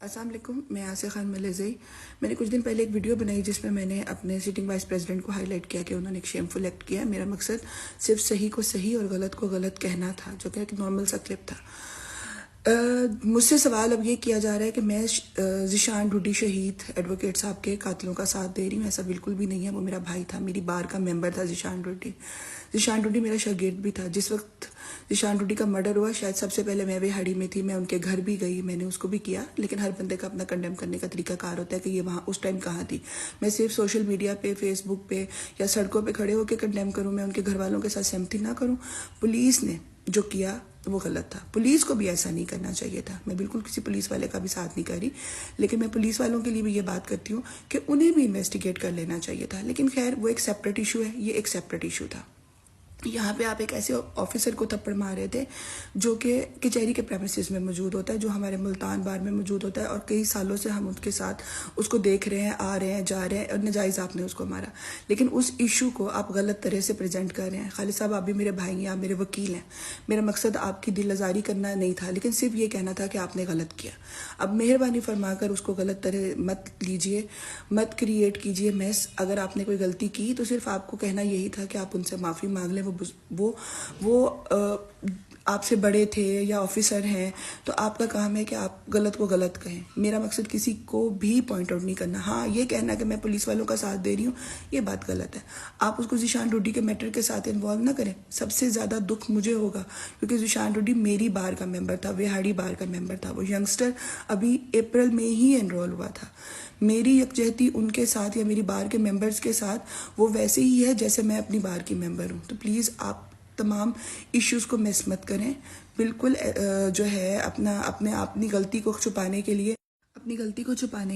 अस्सलाम वालेकुम, मैं आसिया खान मलेज़ई। मैंने कुछ दिन पहले एक वीडियो बनाई जिसमें मैंने अपने सिटिंग वाइस प्रेसिडेंट को हाईलाइट किया कि उन्होंने एक शेमफुल एक्ट किया। मेरा मकसद सिर्फ सही को सही और गलत को गलत कहना था, जो कि एक नॉर्मल सा क्लिप था। मुझसे सवाल अब ये किया जा रहा है कि मैं ज़ीशान ढूडी शहीद एडवोकेट साहब के कातिलों का साथ दे रही हूँ। ऐसा बिल्कुल भी नहीं है। वो मेरा भाई था, मेरी बार का मेंबर था। ज़ीशान ढूडी मेरा शागिर्द भी था। जिस वक्त ज़ीशान ढूडी का मर्डर हुआ, शायद सबसे पहले मैं बेहाड़ी में थी। मैं उनके घर भी गई, मैंने उसको भी किया। लेकिन हर बंदे का अपना कंडेम करने का तरीका कार होता है कि ये वहाँ उस टाइम कहाँ थी। मैं सिर्फ सोशल मीडिया पे, फेसबुक पे या सड़कों पे खड़े होकर कंडेम करूँ, मैं उनके घर वालों के साथ सहमति ना करूँ। पुलिस ने जो किया वो गलत था। पुलिस को भी ऐसा नहीं करना चाहिए था। मैं बिल्कुल किसी पुलिस वाले का भी साथ नहीं कर रही, लेकिन मैं पुलिस वालों के लिए भी ये बात करती हूँ कि उन्हें भी इन्वेस्टिगेट कर लेना चाहिए था। लेकिन खैर, वो एक सेपरेट इशू है, ये एक सेपरेट इशू था। यहाँ पे आप एक ऐसे ऑफिसर को थप्पड़ मार रहे थे जो कि कचहरी के प्रेमिसेस में मौजूद होता है, जो हमारे मुल्तान बार में मौजूद होता है, और कई सालों से हम उसके साथ उसको देख रहे हैं, आ रहे हैं, जा रहे हैं, और नाजायज़ आपने उसको मारा। लेकिन उस इशू को आप गलत तरह से प्रेजेंट कर रहे हैं। खालिद साहब, आप भी मेरे भाई हैं, आप मेरे वकील हैं। मेरा मकसद आपकी दिल आज़ारी करना नहीं था, लेकिन सिर्फ ये कहना था कि आपने गलत किया। अब मेहरबानी फरमाकर उसको गलत तरह मत लीजिए, मत क्रिएट कीजिए मैस। अगर आपने कोई गलती की तो सिर्फ आपको कहना यही था कि आप उनसे माफ़ी मांग लें। वो आपसे बड़े थे या ऑफिसर हैं, तो आपका काम है कि आप गलत को गलत कहें। मेरा मकसद किसी को भी पॉइंट आउट नहीं करना। हाँ, ये कहना कि मैं पुलिस वालों का साथ दे रही हूँ, ये बात गलत है। आप उसको ज़ीशान ढूडी के मैटर के साथ इन्वॉल्व ना करें। सबसे ज़्यादा दुख मुझे होगा, क्योंकि ज़ीशान ढूडी मेरी बार का मेंबर था, बेहाड़ी बार का मेंबर था। वो यंगस्टर अभी अप्रैल में ही एनरोल हुआ था। मेरी यकजहती उनके साथ या मेरी बार के मेंबर्स के साथ वो वैसे ही है जैसे मैं अपनी बार की मेंबर हूँ। तो प्लीज़ आप तमाम इश्यूज़ को मिस मत करें। बिल्कुल जो है अपनी गलती को छुपाने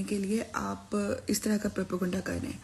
के लिए आप इस तरह का प्रोपेगेंडा कर रहे हैं।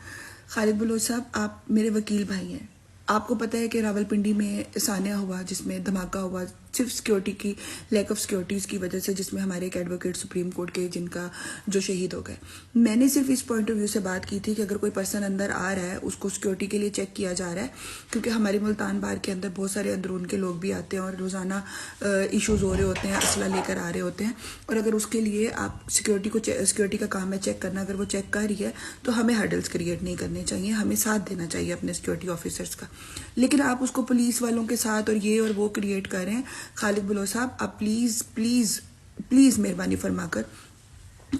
खालिद बलोच साहब, आप मेरे वकील भाई हैं। आपको पता है कि रावलपिंडी में सानिया हुआ, जिसमें धमाका हुआ सिर्फ सिक्योरिटी की, लैक ऑफ सिक्योरिटीज़ की वजह से, जिसमें हमारे एक एडवोकेट सुप्रीम कोर्ट के जिनका जो शहीद हो गए। मैंने सिर्फ इस पॉइंट ऑफ व्यू से बात की थी कि अगर कोई पर्सन अंदर आ रहा है, उसको सिक्योरिटी के लिए चेक किया जा रहा है, क्योंकि हमारे मुल्तान बार के अंदर बहुत सारे अंदरून के लोग भी आते हैं और रोज़ाना इशूज़ हो रहे होते हैं, असला लेकर आ रहे होते हैं। और अगर उसके लिए आप सिक्योरिटी का काम है चेक करना, अगर वो चेक कर रही है तो हमें हर्डल्स क्रिएट नहीं करने चाहिए, हमें साथ देना चाहिए अपने सिक्योरिटी ऑफिसर्स का। लेकिन आप उसको पुलिस वालों के साथ और ये और वो क्रिएट कर रहे हैं। खालिद बलोच साहब, आप प्लीज़ प्लीज़ प्लीज़ मेहरबानी फरमाकर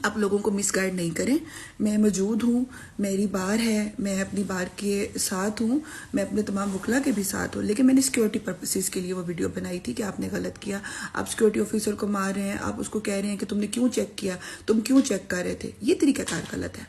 आप लोगों को मिसगाइड नहीं करें। मैं मौजूद हूँ, मेरी बार है, मैं अपनी बार के साथ हूँ, मैं अपने तमाम वकला के भी साथ हूँ। लेकिन मैंने सिक्योरिटी पर्पसेस के लिए वो वीडियो बनाई थी कि आपने गलत किया। आप सिक्योरिटी ऑफिसर को मार रहे हैं, आप उसको कह रहे हैं कि तुमने क्यों चेक किया, तुम क्यों चेक कर रहे थे। ये तरीकाकार गलत है।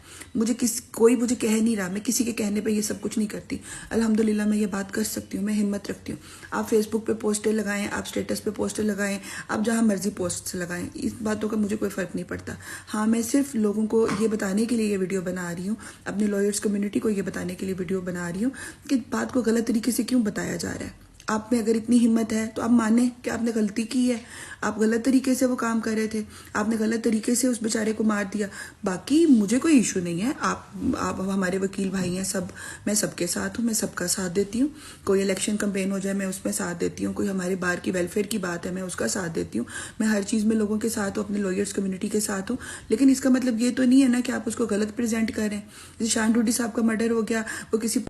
कोई मुझे कह नहीं रहा, मैं किसी के कहने पर ये सब कुछ नहीं करती। अल्हम्दुलिल्लाह मैं ये बात कर सकती हूँ, मैं हिम्मत रखती हूँ। आप फेसबुक पर पोस्टर लगाएं, आप स्टेटस पे पोस्टर लगाएं, आप जहाँ मर्जी पोस्ट लगाएं, इस बातों का मुझे कोई फ़र्क नहीं पड़ता। हाँ, मैं सिर्फ लोगों को ये बताने के लिए ये वीडियो बना रही हूँ, अपने लॉयर्स कम्युनिटी को ये बताने के लिए वीडियो बना रही हूँ कि बात को गलत तरीके से क्यों बताया जा रहा है। आप में अगर इतनी हिम्मत है तो आप माने कि आपने गलती की है, आप गलत तरीके से वो काम कर रहे थे, आपने गलत तरीके से उस बेचारे को मार दिया। बाकी मुझे कोई इशू नहीं है, आप हमारे वकील भाई हैं सब, मैं सबके साथ हूँ, मैं सबका साथ देती हूँ। कोई इलेक्शन कैंपेन हो जाए मैं उसमें साथ देती हूँ, कोई हमारे बार की वेलफेयर की बात है मैं उसका साथ देती हूँ। मैं हर चीज़ में लोगों के साथ हूँ, अपने लॉयर्स कम्युनिटी के साथ हूँ। लेकिन इसका मतलब ये तो नहीं है ना कि आप उसको गलत प्रेजेंट कर रहे हैं। ज़ीशान ढूडी साहब का मर्डर हो गया, वो किसी